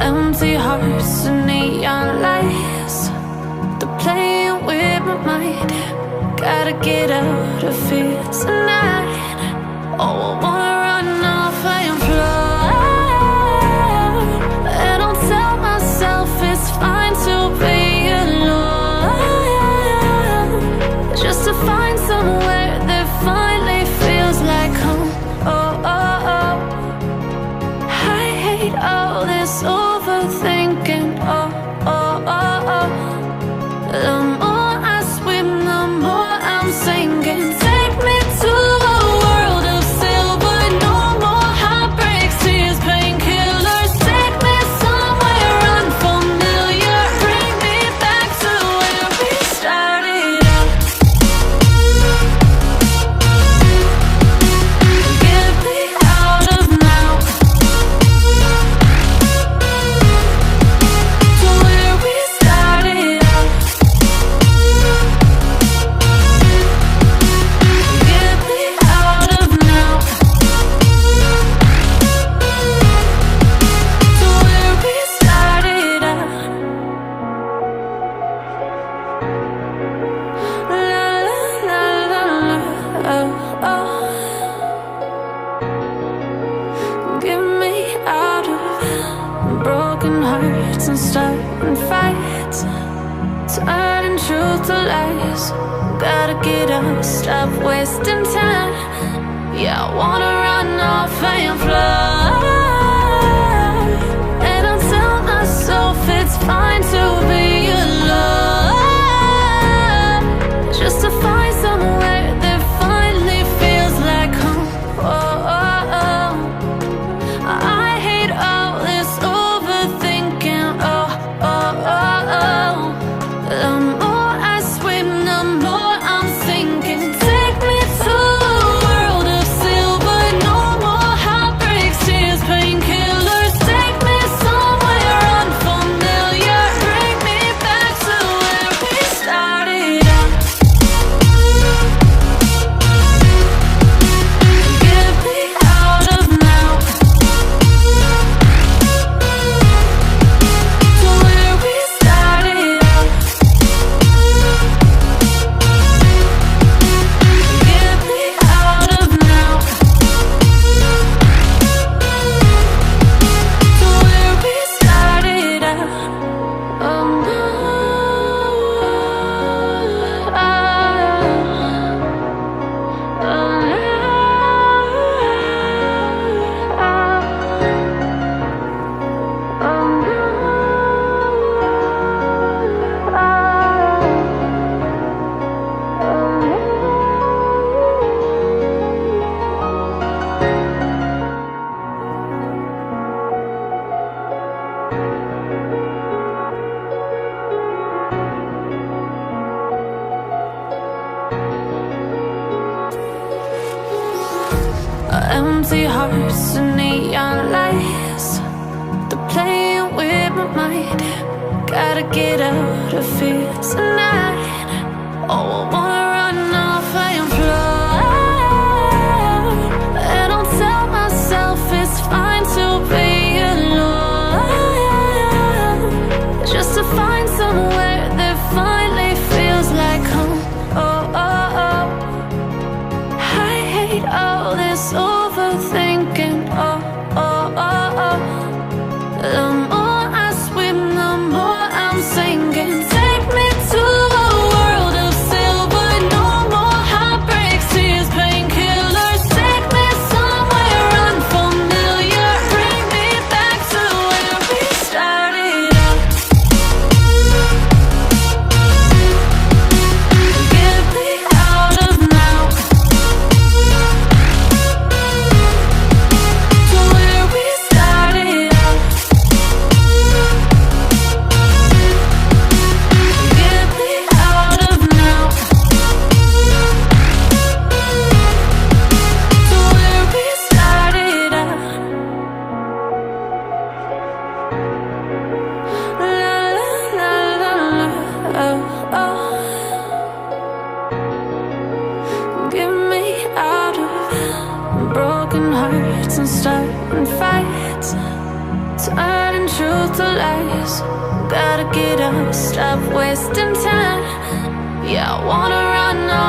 Empty hearts and neon lights, they're playing with my mind. Gotta get out of here tonight. Oh, I wanna run off and fly, and I'll tell myself it's fine to be alone, just to find somewhere that finally feels like home. Oh, oh, oh. I hate all this overthinking. Oh, oh, oh, oh. The more I swim, the more I'm sinking. Take me to a world of silver. No more heartbreaks, tears, painkillers. Take me somewhere unfamiliar. Bring me back to where we started out. Get me out of now, to where we started out. Get me out of now, to where we started out. La la la la la, oh, oh. Get me out of broken hearts and starting fights, turning truth to lies. Gotta get up, stop wasting time. Yeah, I wanna run off and fly, and I'll tell myself it's fine to be alone, just to find somewhere that finally feels like home. Oh, oh, oh. I hate all this overthinking. Oh, oh, oh, oh. The more I swim, the more I'm sinking. Take me to a world of silver. No more heartbreaks, tears, painkillers. Take me somewhere unfamiliar. Bring me back to where we started out. Get me out of now, to where we started out. Get me out of now, to where we started out. Oh no, oh empty hearts and neon lights, they're playing with my mind. Gotta get out of here tonight. Oh, I wanna run off and fly, and I'll tell myself it's fine to be alone, just to find somewhere that finally feels like home. Oh, oh, oh. I hate all this overthinking. Oh, oh, oh, oh. The more I swim, the more I'm sinking. Take me to a world of silver. No more heartbreaks, tears, painkillers. Take me somewhere unfamiliar. Bring me back to where we started out. Get me out of now, to where we started out. Get me out of now, to where we started out. La la la la la, oh, oh. Get me out of broken hearts and starting fights, turning truth to lies. Gotta get up, stop wasting time. Yeah, I wanna run off